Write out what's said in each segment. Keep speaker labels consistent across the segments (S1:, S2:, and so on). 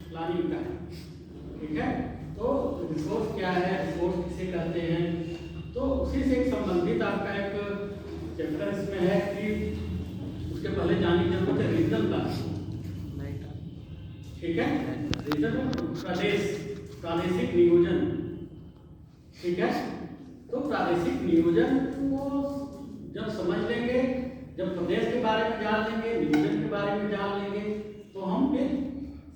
S1: Planning का, ठीक है। तो रिसोर्स क्या है, रिसोर्स किसे कहते हैं, तो उसी से एक संबंधित आपका एक चैप्टर इसमें है कि उसके पहले जानने की जरूरत है रीजनल प्लानिंग, ठीक है। रीजनल प्रादेशिक नियोजन, ठीक है। तो प्रादेशिक नियोजन को जब समझ लेंगे, जब प्रदेश के बारे में जान लेंगे, नियोजन के बारे में जान लेंगे, तो हम फिर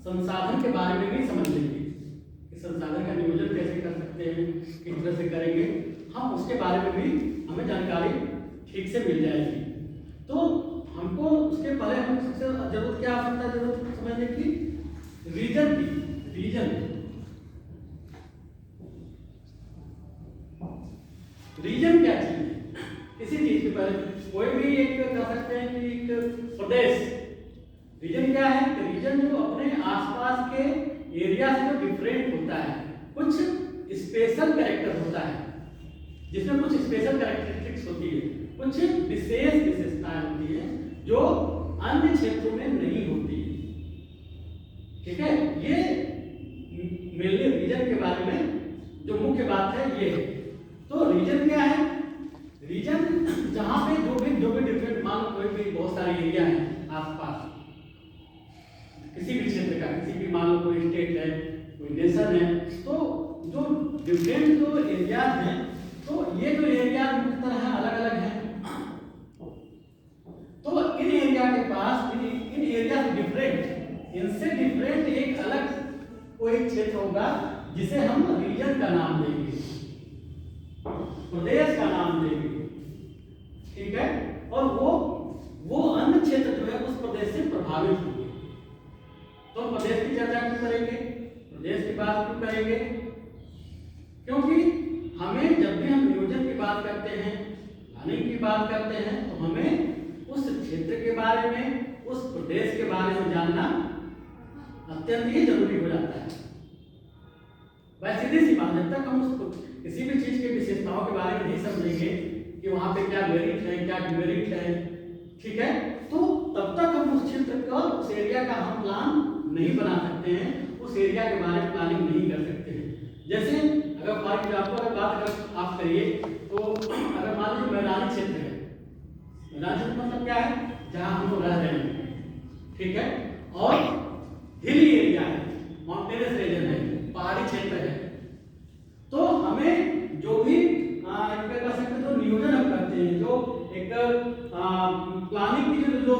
S1: संसाधन के बारे में भी समझ लेंगे कि संसाधन का नियोजन कैसे कर सकते हैं, किस तरह से करेंगे, हम उसके बारे में भी हमें जानकारी ठीक से मिल जाएगी। तो हमको उसके पहले हम सबसे जरूरत क्या आवश्यकता है, जरूरत समझने की रीजन की। रीजन क्या चीज है, किसी चीज के पहले कोई भी एक कह सकते हैं कि एक प्रदेश, रीजन क्या है, रीजन जो अपने आसपास के एरिया से जो डिफरेंट होता है, कुछ स्पेशल कैरेक्टर होता है, जिसमें कुछ स्पेशल कैरेक्टरिस्टिक्स होती है, कुछ विशेष विशेषताएं होती हैं जो अन्य क्षेत्रों में नहीं होती, ठीक है। ये मेनली रीजन के बारे में जो मुख्य बात है ये है। तो रीजन क्या है, रीजन जहां पे जो भी डिफरेंट, मान कोई भी बहुत सारे एरिया है आसपास किसी भी क्षेत्र का, किसी भी मान लो कोई स्टेट है, कोई नेशन है, तो जो डिफरेंट जो एरियाज हैं, तो ये जो एरिया मुख्यतः है अलग अलग हैं। तो इन एरिया के पास इन एरिया से डिफरेंट, इनसे डिफरेंट एक अलग कोई क्षेत्र होगा जिसे हम रीजन का नाम देंगे, प्रदेश का नाम देंगे, ठीक है। और वो अन्य क्षेत्र जो है उस प्रदेश से प्रभावित होंगे। तो प्रदेश की चर्चा क्यों करेंगे, प्रदेश की बात क्यों करेंगे, क्योंकि हमें जब भी हम नियोजन की बात करते हैं, प्लानिंग की बात करते हैं, तो हमें उस क्षेत्र के बारे में, उस प्रदेश के बारे में जानना अत्यंत ही जरूरी हो जाता है। वह सीधी सी बात, जब तक हम उस किसी भी चीज के विशेषताओं के बारे में नहीं समझेंगे कि वहां पे क्या मेरिट है, क्या डिमेरिट है, ठीक है, तो तब तक हम उस क्षेत्र का, उस एरिया का हम प्लान नहीं बना सकते हैं, उस एरिया के बारे में प्लानिंग नहीं कर सकते हैं। जैसे अगर फॉर एग्जाम्पल बात अगर आप करिए, तो अगर मान लीजिए मैदानी क्षेत्र है, मैदानी क्षेत्र मतलब क्या है, जहां हम लोग रह रहे हैं, ठीक है, और हिली एरिया है, माउंटेनस रीजन है, पहाड़ी क्षेत्र है, तो हमें जो भी कह सकते हैं, जो नियोजन हम करते हैं, जो एक प्लानिंग की जो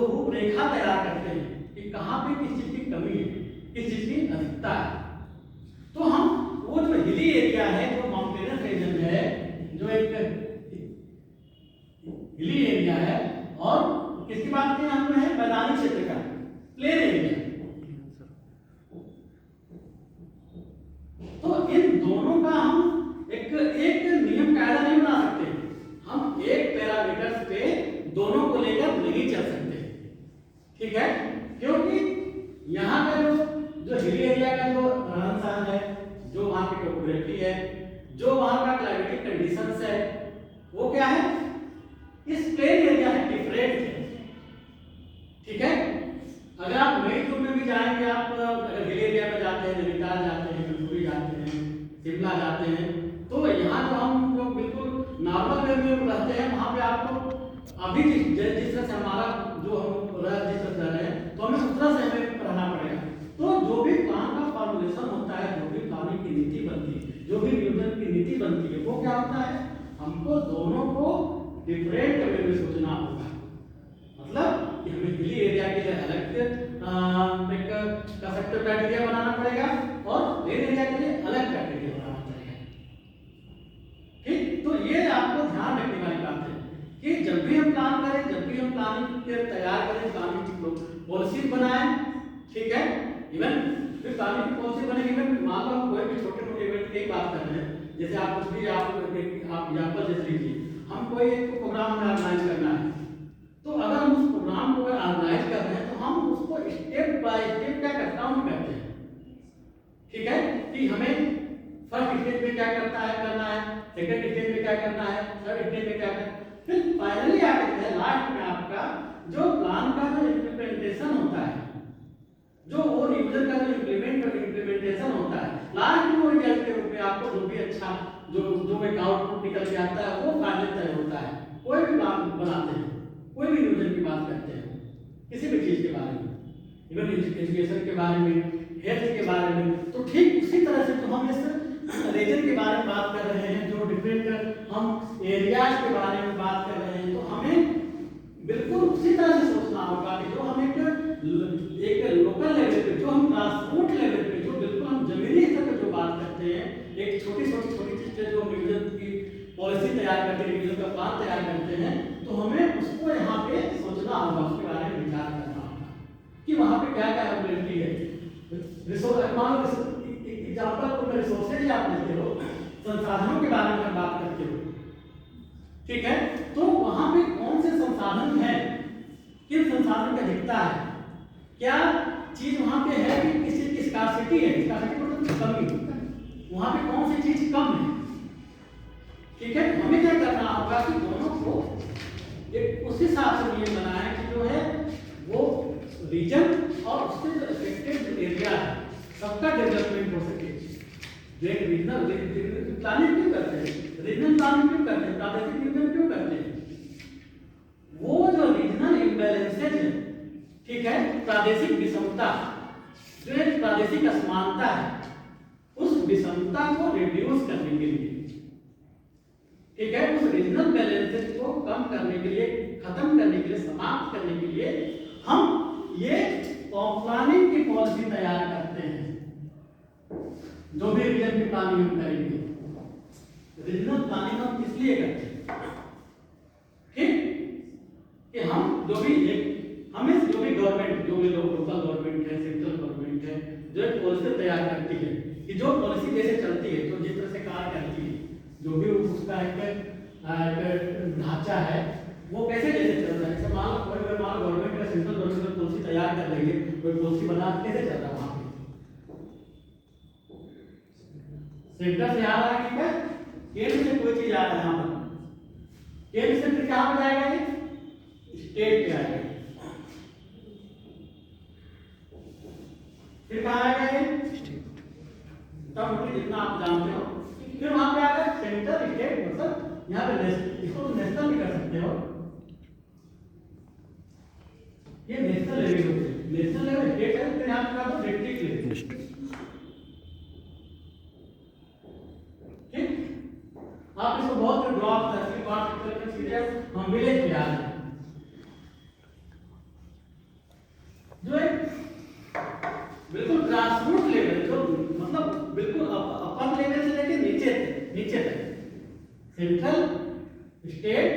S1: रूपरेखा तैयार करते हैं कि कहाँ पे किस चीज की कमी है, किस चीज की अधिकता है, तो हम वो जो हिली एरिया है, जो माउंटेनस रीजन है, जो एक हिली एरिया है, और किसकी बात करें हम है, मैदानी क्षेत्र का, प्लेन एरिया, तो इन दोनों का हम एक नियम कायदा नहीं बना सकते, हम एक पैरामीटर पे दोनों को लेकर नहीं चल सकते, ठीक है, क्योंकि यहाँ का जो हिली एरिया का जो रहन सहन है, जो वहाँ की टोपोग्राफी है, जो वहाँ का क्लाइमेटिक कंडीशंस है, वो क्या है, इस प्लेन एरिया से डिफरेंट है, ठीक है। अगर आप नई टूर में भी जाएंगे, आप अगर हिल एरिया में जाते हैं, नैनीताल जाते हैं, मसूरी जाते हैं, शिमला जाते हैं, तो यहाँ जो हम लोग बिल्कुल नॉर्मल वे में रहते हैं, वहाँ पे आपको अभी जिस तरह से हमारा जो हम जिस तरह से रह रहे हैं, तो हमें उस तरह से हमें रहना पड़ेगा। तो जो भी प्लान का फॉर्मुलेशन होता है, जो भी प्लानिंग की नीति बनती है, जो भी नियोजन की नीति बनती है, वो क्या होता है, हमको दोनों को डिफरेंट वे में सोचना होगा। मतलब कि हमें हिली एरिया के लिए अलग एक का सकते क्राइटेरिया बनाना पड़ेगा, और प्लेन एरिया के लिए अलग क्राइटेरिया बनाना पड़ेगा, ठीक। तो ये आपको ध्यान रखने वाली बात है कि जब भी हम प्लान करें, जब भी हम प्लानिंग तैयार करें, प्लानिंग की पॉलिसी बनाएं, ठीक है, इवन फिर प्लानिंग की पॉलिसी बनेगी, इवन मान लो हम कोई भी छोटे मोटे इवेंट की बात कर रहे हैं, जैसे आप कुछ भी आप एग्जाम्पल जैसे लीजिए, हम कोई एक प्रोग्राम में ऑर्गेनाइज करना है, तो अगर हम उस प्रोग्राम को ऑर्गेनाइज कर रहे हैं, तो हम उसको स्टेप बाय स्टेप क्या करते हैं, ठीक है, कि हमें फर्स्ट स्टेज में क्या करना है, सेकंड स्टेज में क्या करना है, थर्ड स्टेज में क्या करना है, फिर फाइनली आके लास्ट में आपका जो प्लान का जो इम्प्लीमेंटेशन होता है, जो वो नियोजन का जो जो भी अच्छा जो जो एक आउटपुट निकल के आता है वो फाइनल तय होता है। कोई भी बात बनाते हैं, कोई भी नियोजन की बात करते हैं, किसी भी चीज के बारे में, इवन एजुकेशन के बारे में, हेल्थ के बारे में, तो ठीक उसी तरह से तो हम इस रीजन के बारे में बात कर रहे हैं, जो डिफरेंट हम एरियाज के बारे में बात कर रहे हैं, तो हमें बिल्कुल उसी तरह से सोचना होगा कि जो हम एक लोकल लेवल पे, जो हम ग्रासरूट लेवल पे, जो बिल्कुल हम जमीनी स्तर पर जो बात करते हैं, एक छोटी चीज पे जो नियोजन की पॉलिसी तैयार करते हैं, नियोजन का प्लान तैयार करते हैं, तो हमें उसको यहाँ पे सोचना होगा, उसके बारे में विचार करना होगा कि वहाँ पे क्या क्या अवेलेबिलिटी है। रिसोर्स, मान लो एग्जाम्पल को मैं रिसोर्सेज आप लेते हो, संसाधनों के बारे में बात करते हो, ठीक है, तो वहां पे कौन से संसाधन है, किन संसाधन की अधिकता है, क्या चीज वहां पे है कि किसी की स्कार्सिटी है, स्कार्सिटी मतलब कमी, वहां पे कौन सी चीज कम है, ठीक है। हमें क्या करना होगा कि दोनों को एक उस हिसाब से नियम बनाएं कि जो है वो रीजन और उसके जो इफेक्टेड एरिया है सबका डेवलपमेंट हो सके। जो एक रीजनल प्लानिंग क्यों करते हैं, रीजनल प्लानिंग क्यों करते हैं, प्रादेशिक नियोजन क्यों करते हैं, वो जो रीजनल इम्बैलेंसेज है, ठीक है, प्रादेशिक विषमता, जो एक प्रादेशिक असमानता है, उस विषमता को रिड्यूस करने के लिए, ठीक है, उस रीजनल बैलेंसेज को कम करने के लिए, खत्म करने के लिए, समाप्त करने के लिए हम ये प्लानिंग की पॉलिसी तैयार करते हैं। जो भी रीजन की प्लानिंग हम करेंगे, रीजनल प्लानिंग हम इसलिए करते हैं, ठीक, कि हम जो भी हमें जो भी गवर्नमेंट, जो भी लोकल गवर्नमेंट है, सेंट्रल गवर्नमेंट है, जो एक पॉलिसी तैयार करती है, कि जो पॉलिसी जैसे चलती है, जो जिस तरह से कार्य करती है, जो भी उसका एक ढांचा है, वो कैसे जैसे चल रहा है। जैसे मान गवर्नमेंट का सेंट्रल गवर्नमेंट पॉलिसी तैयार कर रही है, कोई पॉलिसी बना कैसे चल रहा है वहां पे, सेंटर से आ रहा है, ठीक है, केंद्र से कोई चीज आ रहा है, यहाँ पर केंद्र से फिर कहाँ पे जाएगा, ये स्टेट पे आएगा, फिर कहाँ आएगा ये तब जितना आप जानते हो, फिर वहां पे आएगा सेंटर स्टेट, मतलब यहाँ पे इसको नेशनल भी कर सकते हो, ये नेशनल लेवल होते हैं, नेशनल लेवल स्टेट है, फिर यहाँ पे कर दो डिस्ट्रिक्ट लेवल, ठीक। आप इसको बहुत ब्लॉक तहसील बात करके सीधे हम विलेज पे आ रहे हैं, जो एक बिल्कुल ग्रासरूट लेवल, जो मतलब बिल्कुल अपर लेवल से लेके नीचे तक, central, state,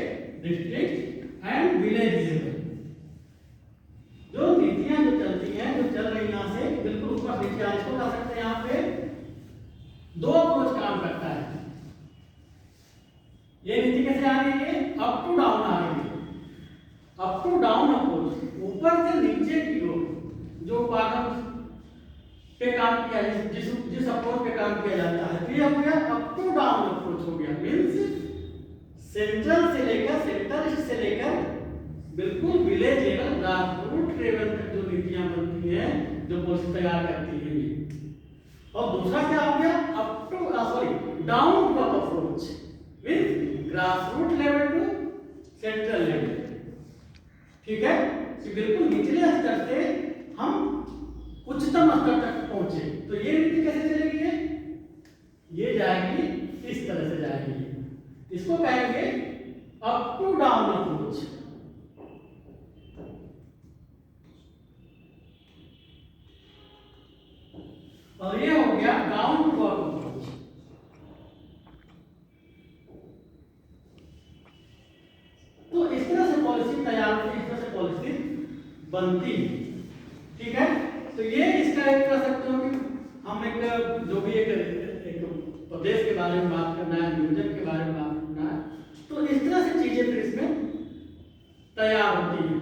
S1: district and village level, जो नीतियां जो चलती हैं, जो चल रही यहाँ से बिल्कुल ऊपर नीचे आज को ला सकते हैं। यहाँ पे दो अप्रोच काम करता है, ये नीति कैसे आ रही है, अप टू डाउन आ रही है, अप टू डाउन अप्रोच, ऊपर से नीचे की ओर जो पाठक पे काम किया, जिस अप्रोच पे काम किया जाता है, फिर हो गया अप टू डाउन अप्रोच हो गया, मींस सेंट्रल से लेकर बिल्कुल विलेज लेवल, ग्रासरूट लेवल तक जो नीतियां बनती हैं, जो पॉलिसी तैयार करती है। और दूसरा क्या हो गया, up to down to approach, means grassroot level to central level, ठीक है, कि बिल्कुल निचले स्तर से हम उच्चतम स्तर तक पहुंचे। तो ये नीति कैसे चलेगी, ये जाएगी इस तरह से जाएगी, इसको कहेंगे अप टू डाउन अप्रोच। और ये हो गया डाउन टू अप अप्रोच। तो इस तरह से पॉलिसी तैयार होती है, इस तरह से पॉलिसी बनती है, ठीक है। तो ये इसका एक कह सकते हो कि हम एक जो भी एक प्रदेश के बारे में बात करना है, नियोजन के बारे में बात करना है, तो इस तरह से चीजें फिर इसमें तैयार होती है,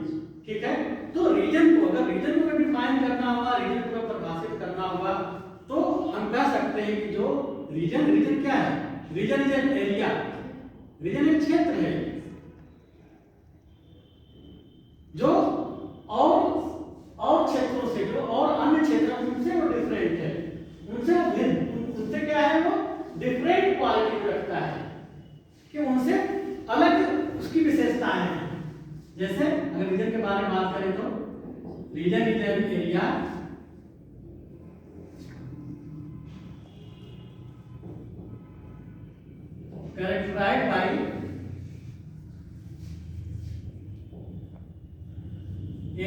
S1: ठीक है। तो रीजन को अगर डिफाइन करना होगा, रीजन को परिभाषित करना होगा, तो हम कह सकते हैं कि जो रीजन क्या है, region is an area, region एक क्षेत्र है जो और क्षेत्रों से, जो और अन्य क्षेत्रों उनसे वो डिफरेंट है, उनसे वो भिन्न, उनसे क्या है, वो डिफरेंट जैसे अगर रीजन के बारे में बात करें तो region is an area characterized by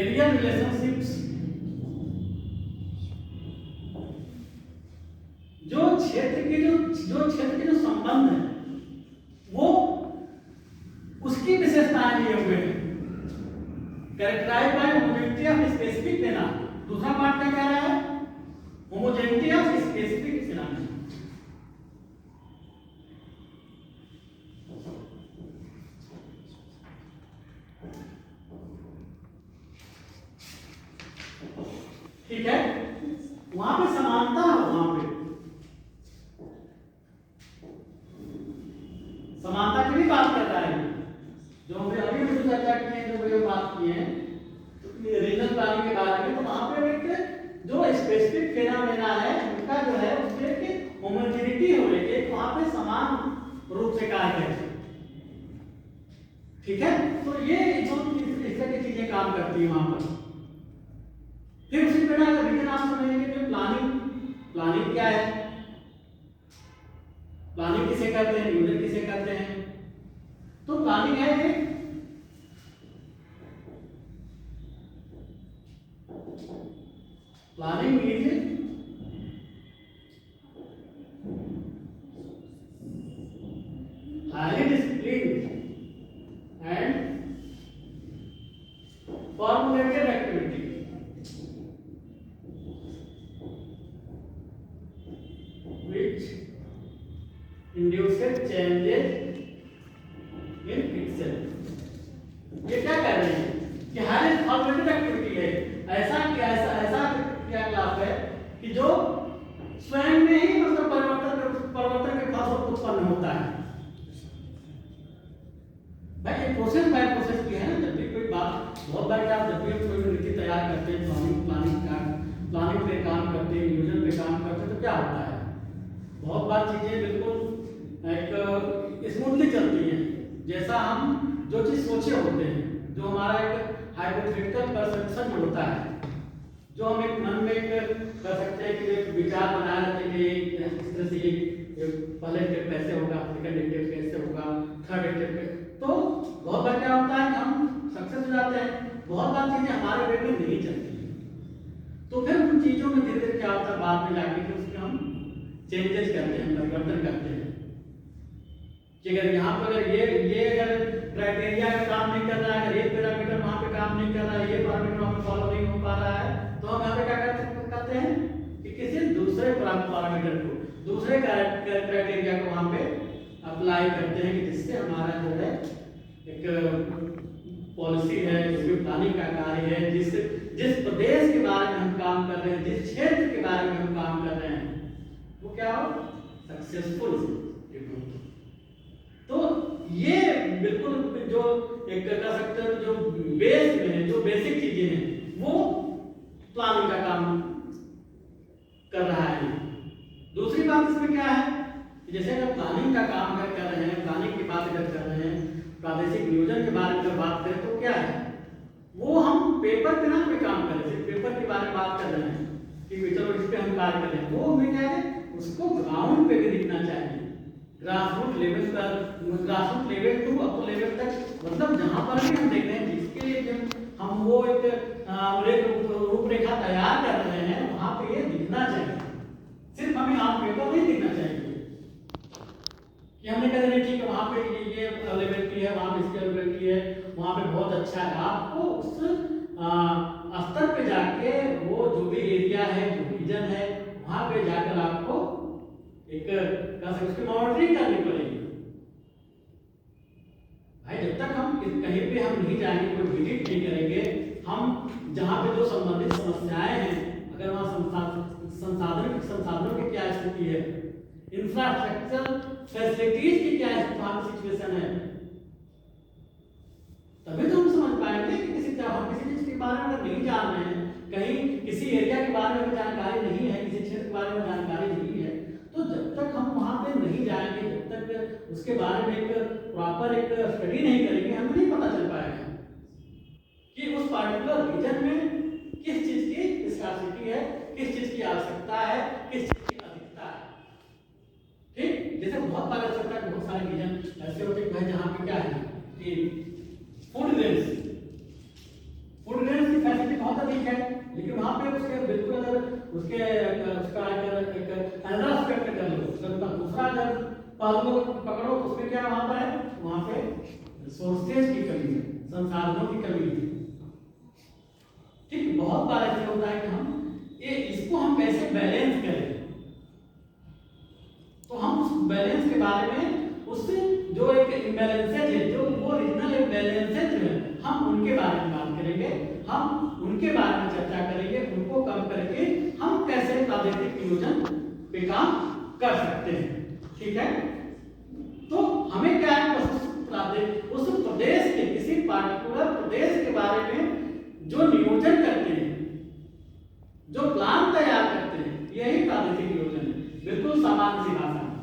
S1: areal relationships, जो क्षेत्र के जो संबंध है वो उसकी विशेषताएं लिए हुए हैं। Characterize by homogeneity of specific phenomena. दूसरा पार्ट क्या कह रहा है? Homogeneity of specific phenomena. ठीक है, वहां पे समानता है, वहां पे समानता की भी बात कर रहा है। जो हमने अभी भी चर्चा की है, जो बात की है रीजनल प्लानिंग के बारे में, तो वहां पे एक जो स्पेसिफिक फिनोमेना है उनका जो है उसमें एक होमोजेनिटी हो रही है, वहां पे समान रूप से कार्य है। ठीक है, तो ये जो इस तरह की चीजें काम करती है वहां पर। फिर उसी प्रकार का रीजन आप समझेंगे कि प्लानिंग क्या है, प्लानिंग किसे करते हैं, यूजर किसे करते हैं। तो प्लानिंग है एक planning is highly disciplined and formulated activity which induces changes in itself। ये क्या कर रहे हैं कि हर एक फॉर्मेटिव एक्टिविटी है, ऐसा क्रियाकलाप है कि जो स्वयं में ही मतलब परिवर्तन के फलस्वरूप उत्पन्न होता है। भाई ये प्रोसेस बाय प्रोसेस की है ना। जब भी कोई बात बहुत बार क्या, जब भी हम कोई नीति तैयार करते हैं, प्लानिंग पे काम करते हैं, नियोजन पे काम करते हैं, तो क्या होता है बहुत बार चीजें बिल्कुल एक स्मूथली चलती हैं। जैसा हम जो चीज सोचे होते हैं, जो हमारा एक हाइपोथेटिकल परसेप्शन होता है, जो हम एक मन में कर सकते हैं कि एक विचार बनाया रहते हैं इस तरह से ये पहले स्टेप कैसे होगा, सेकंड स्टेप कैसे होगा, थर्ड स्टेप। तो बहुत बार क्या होता है कि हम सक्सेस हो जाते हैं, बहुत बार चीजें हमारे वे में नहीं चलती हैं। तो फिर उन चीजों में धीरे धीरे क्या होता है, बाद में जाके फिर उसमें हम चेंजेस करते हैं, परिवर्तन करते हैं कि अगर यहाँ पर अगर ये अगर क्राइटेरिया का काम नहीं कर रहा है, अगर ये पैरामीटर वहाँ पे काम नहीं कर रहा है, ये पैरामीटर वहाँ पे फॉलो नहीं हो पा रहा है, तो हम यहाँ पे क्या करते हैं कि किसी दूसरे पैरामीटर को, दूसरे क्राइटेरिया को वहाँ पे अप्लाई करते हैं कि जिससे हमारा जो है एक पॉलिसी है, जो भी प्लानिंग का कार्य है, जिस प्रदेश के बारे में हम काम कर रहे हैं, जिस क्षेत्र के बारे में हम काम कर रहे हैं, वो क्या हो सक्सेसफुल। तो ये बिल्कुल जो एक कह सकते हैं जो बेस में है, जो बेसिक चीजें हैं, वो प्लानिंग का काम कर रहा है। दूसरी बात इसमें क्या है, जैसे अगर प्लानिंग का काम अगर कर रहे हैं, प्लानिंग की बात अगर कर रहे हैं, प्रादेशिक नियोजन के बारे में बात करें, तो क्या है वो हम पेपर पे ना कोई काम करें, सिर्फ पेपर के बारे में बात कर रहे हैं कि चलो इस पे हम कार्य करें, वो हमें क्या है उसको ग्राउंड पे भी दिखना चाहिए, ग्रासरूट लेवल पर, grassroot level to up level तक, मतलब जहां पर भी हम देख रहे हैं जिसके लिए जब हम वो एक रूपरेखा तैयार कर रहे हैं, वहां पे ये दिखना चाहिए। सिर्फ हमें आप पेपर नहीं दिखना चाहिए कि हमने कहा नहीं ठीक है वहां पे ये अवेलेबिलिटी है, वहां पे इसकी अवेलेबिलिटी है, वहां पे बहुत अच्छा है। आपको उस स्तर पे जाके वो जो भी एरिया है, जो रीजन है, वहां पे जाकर आपको एक उसकी मॉनिटरिंग करनी पड़ेगी। भाई जब तक हम कहीं पे हम नहीं जाएंगे, कोई विजिट नहीं करेंगे, हम जहाँ पे जो संबंधित समस्याएं हैं, अगर वहाँ संसाधनों की क्या स्थिति है, इंफ्रास्ट्रक्चर फैसिलिटीज की क्या सिचुएशन है, तभी तो हम समझ पाएंगे कि हम किसी चीज के बारे में अगर नहीं जान रहे हैं, कहीं किसी एरिया के बारे में जानकारी नहीं है, किसी क्षेत्र के बारे में जानकारी नहीं है, तो जब तक हम वहां पे नहीं जाएंगे, जब तक उसके बारे में एक प्रॉपर एक स्टडी नहीं करेंगे, हमें नहीं पता चल पाएगा। पार्टिकुलर रीजन में किस चीज की स्कार्सिटी है, किस चीज की आवश्यकता है, किस चीज की अधिकता है। ठीक, जैसे बहुत बार ऐसा होता है, बहुत सारे रीजन ऐसे होते हैं जहाँ पे क्या है कि फूड रेंज की फैसिलिटी बहुत अधिक है, लेकिन वहाँ पे उसके बिल्कुल अगर उसका एक अनदर एस्पेक्ट कर लो, उसका दूसरा अगर पहलू पकड़ो तो उसमें क्या वहाँ पर है, वहाँ पे रिसोर्सेज की कमी है, संसाधनों की कमी है। ठीक, बहुत बार ऐसा होता है कि हम इसको हम कैसे बैलेंस करें, तो हम उस बैलेंस के बारे में, उससे जो एक इम्बैलेंसेज है, जो वो रीजनल इम्बैलेंसेज है, हम उनके बारे में बात करेंगे, हम उनके बारे में चर्चा करेंगे, उनको कम करके हम कैसे प्रादेशिक नियोजन पे काम कर सकते हैं। ठीक है, तो हमें क्या है, उस प्रदेश के किसी पार्टिकुलर प्रदेश के बारे में जो नियोजन करते हैं, जो प्लान तैयार करते हैं, यही प्रादेशिक नियोजन है, बिल्कुल सामान्य सी भाषा में।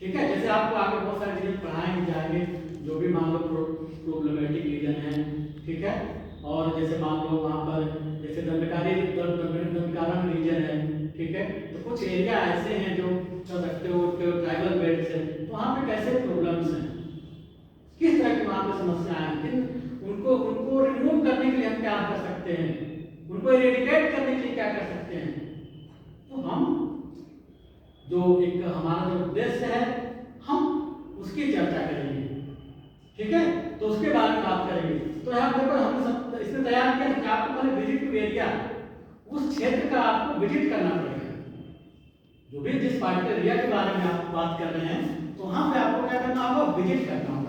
S1: ठीक है, जैसे आपको आगे बहुत सारे चीजें पढ़ाएंगे जाएंगे, जो भी मान लो प्रॉब्लमेटिक रीजन है। ठीक है, और जैसे मान लो वहाँ पर जैसे दंडकारण रीजन है। ठीक है, तो कुछ एरिया ऐसे हैं जो कर सकते हो ट्राइबल बेल्ट से, तो वहाँ पे कैसे प्रॉब्लम्स हैं, किस तरह की वहाँ पे समस्याएं हैं, उनको रिमूव करने के लिए हम क्या कर सकते हैं, उनको इरेडिकेट करने के लिए क्या कर सकते हैं। तो हम जो एक हमारा जो उद्देश्य है, हम उसकी चर्चा करेंगे। ठीक है, तो उसके बारे में बात करेंगे। तो यहाँ देखो हमने इसमें तैयार किया कि आपको पहले विजिट टू एरिया, उस क्षेत्र का आपको विजिट करना पड़ेगा। जो भी जिस पार्टिकुलर एरिया के बारे में आप बात कर रहे हैं, तो वहां पे आपको क्या करना होगा, विजिट करना होगा।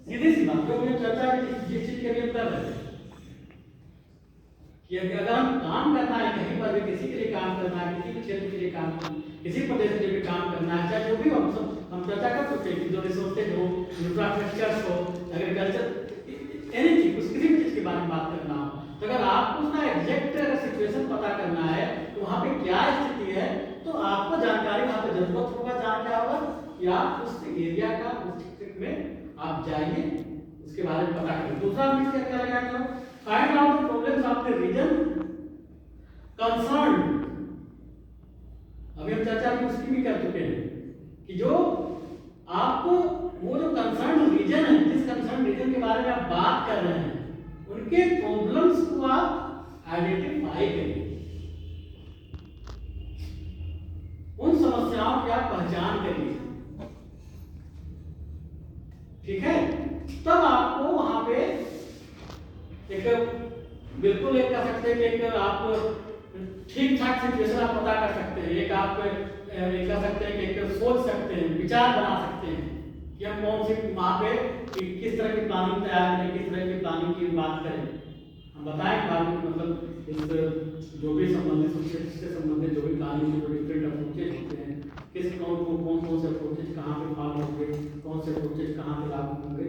S1: सीधी सी बात, जो मुझे चर्चा की जिस चीज के लिए उत्तर है कि अगर हम काम करना है कहीं पर भी, किसी के लिए काम करना है, किसी भी क्षेत्र के लिए काम करना, किसी प्रदेश के लिए भी काम करना है, चाहे जो भी हम चर्चा कर सकते हैं, जो रिसोर्सेज हो, इंफ्रास्ट्रक्चर हो, एग्रीकल्चर, एनीथिंग, किसी भी चीज के बारे में बात करना हो, तो अगर आपको उसका एग्जैक्ट सिचुएशन पता करना है, तो वहाँ पे क्या स्थिति है, तो आपको जानकारी वहाँ पे जरूरत होगा, जान क्या होगा कि आप उस एरिया का, उस क्षेत्र में आप जाइए, उसके बारे में पता करें। दूसरा हम क्या लगाएंगे, find out the problems of the region concern. अभी हम चर्चा की उसकी भी कर चुके हैं कि जो आपको वो जो कंसर्न रीजन है, जिस कंसर्न रीजन के बारे में आप बात कर रहे हैं, उनके प्रॉब्लम्स को आप आइडेंटिफाई करिए, उन समस्याओं की आप पहचान करिए। ठीक है, तब आपको वहां पे एक बिल्कुल एक कह सकते हैं कि एक आप ठीक ठाक सिचुएशन आप पता कर सकते हैं, एक आप कह सकते हैं कि एक सोच सकते हैं, विचार बना सकते हैं कि हम कौन सी वहाँ पे किस तरह की प्लानिंग तैयार करें, किस तरह की प्लानिंग की बात करें। हम बताएं प्लानिंग मतलब इस जो भी संबंधित उससे संबंधित जो भी प्लानिंग के जो डिफरेंट अप्रोचेज होते हैं, किस कौन से अप्रोचेज कहाँ पे फॉलो होंगे, कौन से अप्रोचेज कहाँ पे लागू होंगे,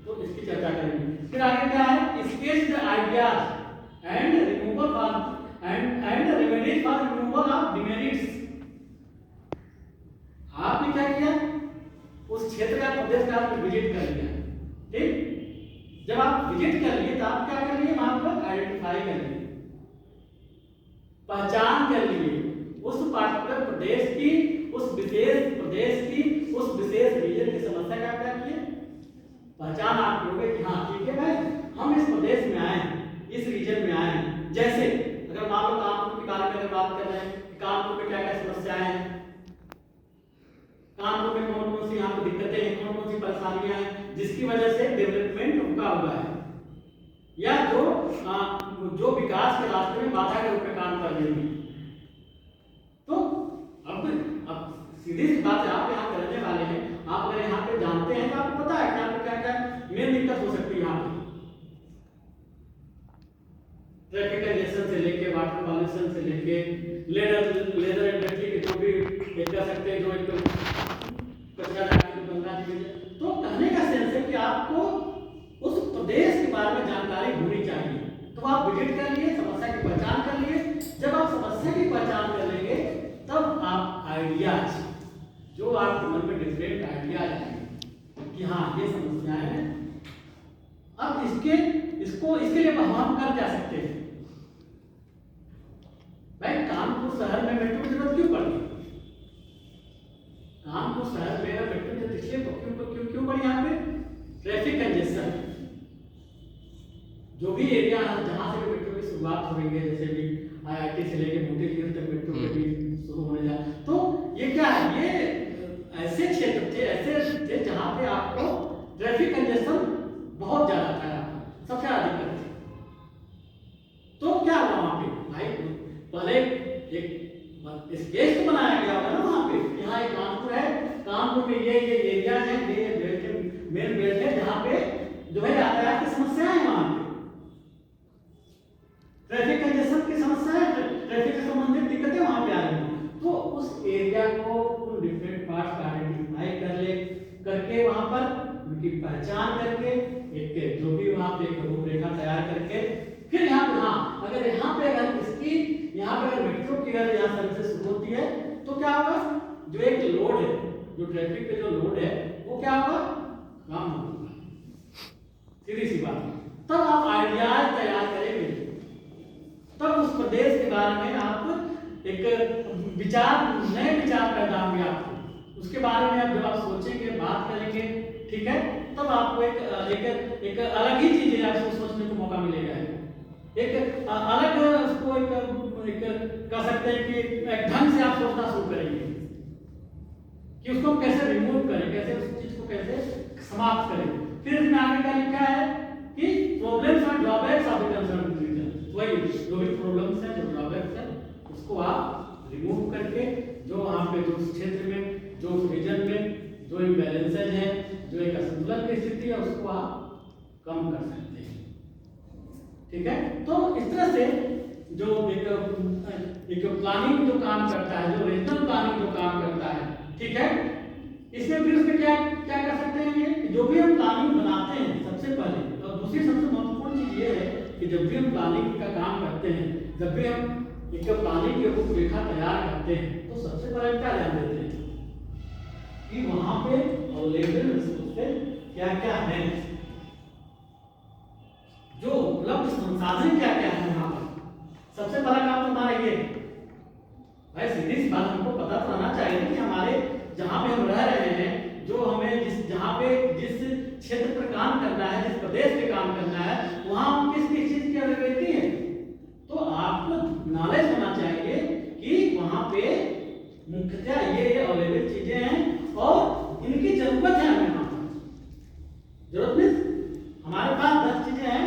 S1: तो इसकी चर्चा करेंगे। फिर आगे क्या है, sketch the ideas and removal for and remedies for removal of demerits. आपने क्या किया, उस क्षेत्र का, प्रदेश का आपने विजिट कर लिया। ठीक, जब आप विजिट कर लिए तो आप क्या कर लिए, वहां पर आइडेंटिफाई कर लिए, पहचान कर लिए उस पार्टिकुलर प्रदेश की, उस विशेष प्रदेश की, उस विशेष रीजन की समस्या का क्या किए, पहचान आप लोगे कि हाँ ठीक है भाई, हम इस प्रदेश में आए हैं, इस रीजन में आए हैं। जैसे अगर मान लो कानपुर के बारे में अगर बात कर रहे हैं, कानपुर में क्या क्या समस्याएं हैं, कानपुर में कौन कौन सी यहाँ पे दिक्कतें हैं, कौन कौन सी परेशानियां हैं जिसकी वजह से डेवलपमेंट रुका हुआ है, या जो विकास के रास्ते में बाधा के रूप में काम कर रही है। तो अब सीधी सी बात है, आप यहाँ रहने वाले हैं, आप अगर यहाँ पे जानते हैं तो आपको पता है कि यहाँ पे क्या क्या मेन दिक्कत हो सकती है। यहाँ पे ट्रैफिक कंजेशन से लेके वाटर पॉल्यूशन से लेके लेदर इंडस्ट्री के जो भी कह सकते हैं, जो एक कचरा डालने की गंगा जी में, तो कहने का सेंस है कि आपको उस प्रदेश के बारे में जानकारी होनी चाहिए। तो आप विजिट कर लिए, समस्या की पहचान कर लिए। जब आप समस्या की पहचान कर लेंगे तब आप आइडियाज जो आपके मन में डिफरेंट आइडिया आएंगे कि हाँ ये समस्याएं हैं। अब इसके लिए हम कर क्या सकते हैं भाई? कानपुर शहर में मेट्रो की जरूरत क्यों पड़ी? कानपुर शहर में मेट्रो की इसलिए क्यों पड़ी? यहाँ पे ट्रैफिक कंजेशन, जो भी एरिया है जहाँ से मेट्रो की शुरुआत हो रही है, जैसे भी IIT से लेके मोतीझील तक मेट्रो के भी शुरू होने जा, तो ये क्या है, ये ऐसे क्षेत्र थे, ऐसे थे जहाँ पे आपको ट्रैफिक कंजेशन बहुत ज्यादा था, सबसे ज्यादा दिक्कत थी। तो क्या हुआ वहाँ पे भाई? पहले एक स्केच तो बनाया गया होगा ना वहाँ पे, यहाँ एक कानपुर है, कानपुर में ये एरिया है, ये मेन बेल्ट है जहाँ पे जो है यातायात की समस्या है, वहाँ पे ट्रैफिक कंजेशन की समस्या है, ट्रैफिक से संबंधित दिक्कतें वहाँ पे आ रही हैं। तो उस एरिया को डिफरेंट पार्ट्स का आइडेंटिफाई करके वहाँ पर उनकी पहचान करके एक जो भी वहाँ पे एक रूपरेखा तैयार करके फिर यहाँ पे, हाँ अगर यहाँ पे अगर इसकी यहाँ पे अगर मेट्रो की अगर यहाँ सर्विस शुरू होती है तो क्या होगा? जो एक लोड है, जो ट्रैफिक पे जो लोड है वो क्या होगा? कम होगा। सीधी सी बात। तब आप आइडियाज तैयार करेंगे, तब उस प्रदेश के बारे में आप एक विचार, नए विचार पैदा होंगे आपको, उसके बारे में आप जब आप सोचेंगे, बात करेंगे, ठीक है, तब आपको एक अलग ही चीजें आपको सोचने को मौका मिलेगा, एक अलग उसको एक कह सकते हैं कि एक ढंग से आप सोचना शुरू करेंगे कि उसको कैसे रिमूव करें, कैसे उस चीज को कैसे समाप्त करें। फिर इसमें आगे क्या लिखा है कि problems and drawbacks of the concern region, वही जो भी प्रॉब्लम्स हैं, जो ड्रॉबैक्स हैं, उसको आप रिमूव करके जो वहाँ पे जो क्षेत्र में, जो रीजन में जो इम्बैलेंसेज है, जो एक असंतुलन की स्थिति है, उसको आप कम कर सकते हैं, ठीक है। तो इस तरह से जो एक प्लानिंग जो काम करता है, जो रीजनल प्लानिंग जो काम करता है, ठीक है, इसमें फिर उसमें क्या क्या कर सकते हैं, ये जो भी हम प्लानिंग बनाते हैं सबसे पहले, और दूसरी सबसे महत्वपूर्ण चीज ये है कि जब भी हम प्लानिंग का काम करते हैं, जब भी हम एक प्लानिंग की रूपरेखा तैयार करते हैं, तो सबसे पहले क्या ध्यान देते हैं कि वहां पे अवेलेबल रिसोर्सेज क्या क्या है, जो उपलब्ध संसाधन क्या क्या है वहां पर। सबसे बड़ा काम तो हमारा ये भाई, सीधी सी बात, हमको पता तो रहना चाहिए कि हमारे जहाँ पे हम रह रहे हैं, जो हमें जहाँ पे जिस क्षेत्र पर काम करना है, जिस प्रदेश पे काम करना है, वहाँ हम किस किस चीज की अवेलेबिलिटी है, तो आपको नॉलेज होना चाहिए कि वहाँ पे मुख्यतः ये अवेलेबल चीजें हैं और इनकी जरूरत है हमें। वहाँ जरूरत नहीं, हमारे पास 10 चीजें हैं,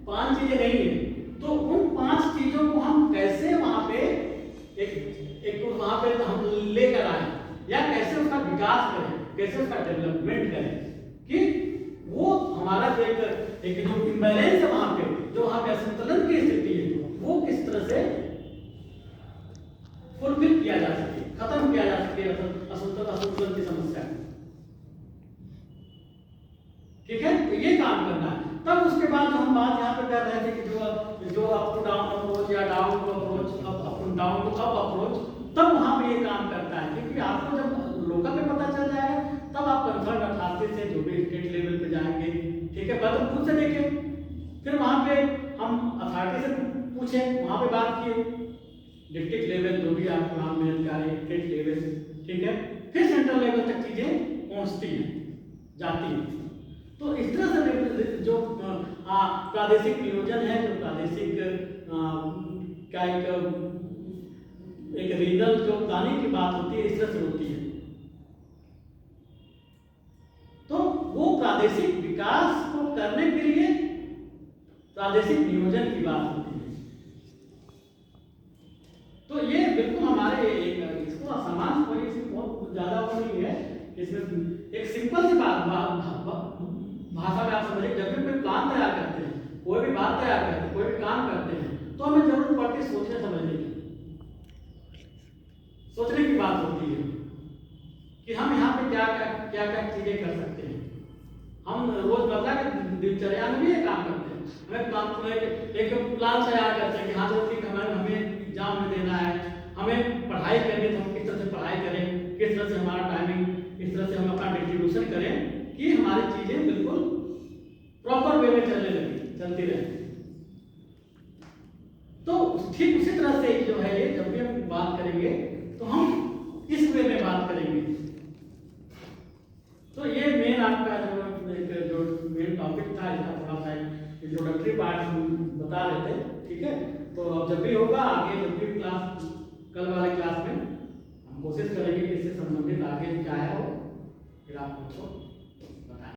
S1: 5 चीजें नहीं है, तो उन 5 चीजों को हम कैसे वहाँ पे एक वहाँ पे हम लेकर आए, या कैसे उसका विकास करें, कैसे उसका डेवलपमेंट करें कि वो हमारा जो एक जो इम्बैलेंस है वहाँ पे, जो वहाँ पे असंतुलन की स्थिति है, वो किस तरह से फुलफिल किया जा सके, खत्म किया जा सके असंतुलन की समस्या, ठीक है। तो ये काम करना है। तब उसके बाद जो हम बात यहाँ पे कर रहे थे कि जो अप टू डाउन अप्रोच या down to approach, down to up approach, तब वहाँ पे ये काम करता है, क्योंकि आपको जब लोकल में पता चल जाएगा, तब आप कंसर्न अथॉरिटी से जो भी स्टेट लेवल पे जाएंगे, ठीक है, पहले खुद से देखें, फिर वहाँ पे हम अथॉरिटी से पूछे, वहाँ पे बात किए, डिस्ट्रिक्ट लेवल जो भी आपको वहाँ में अधिकारी, स्टेट लेवल, ठीक है, फिर सेंट्रल लेवल तक चीजें पहुँचती हैं, जाती हैं। तो इस तरह से जो प्रादेशिक नियोजन है, जो प्रादेशिक का एक रीजनल जो प्लानिंग की बात होती है, इस तरह से होती है। तो वो प्रादेशिक विकास को करने के लिए प्रादेशिक नियोजन की बात होती है। तो ये बिल्कुल हमारे इसको समाज को इसमें बहुत ज्यादा वो नहीं है, इसमें एक सिंपल सी भाषा में आप समझिए, जब भी कोई प्लान तैयार करते हैं, कोई भी बात तैयार करते हैं, कोई भी काम करते हैं, तो हमें जरूरत पड़ती है सोचने समझने की, सोचने की बात होती है कि हम यहाँ पे क्या क्या चीजें कर सकते हैं। हम रोजमर्रा के दिनचर्या में भी ये काम करते हैं, हमें एक प्लान तैयार करते हैं कि हाँ जो कि हमें एग्जाम में देना है, हमें पढ़ाई करनी, तो हम किस तरह से पढ़ाई करें, किस तरह से हमारा टाइमिंग, इस तरह से हम अपना डिस्ट्रीब्यूशन करें कि हमारी चीजें बिल्कुल प्रॉपर वे में चलती रहे। तो ठीक उसी तरह से जो है ये जब भी हम बात करेंगे तो हम इस वे में बात करेंगे। तो ये मेन आपका जो मेन टॉपिक था, इसका थोड़ा सा इंट्रोडक्टरी पार्ट हम बता रहे थे, ठीक है। तो अब जब भी होगा आगे, जब भी क्लास कल वाले क्लास में हम कोशिश करेंगे कि इससे संबंधित आगे क्या है वो फिर आप उसको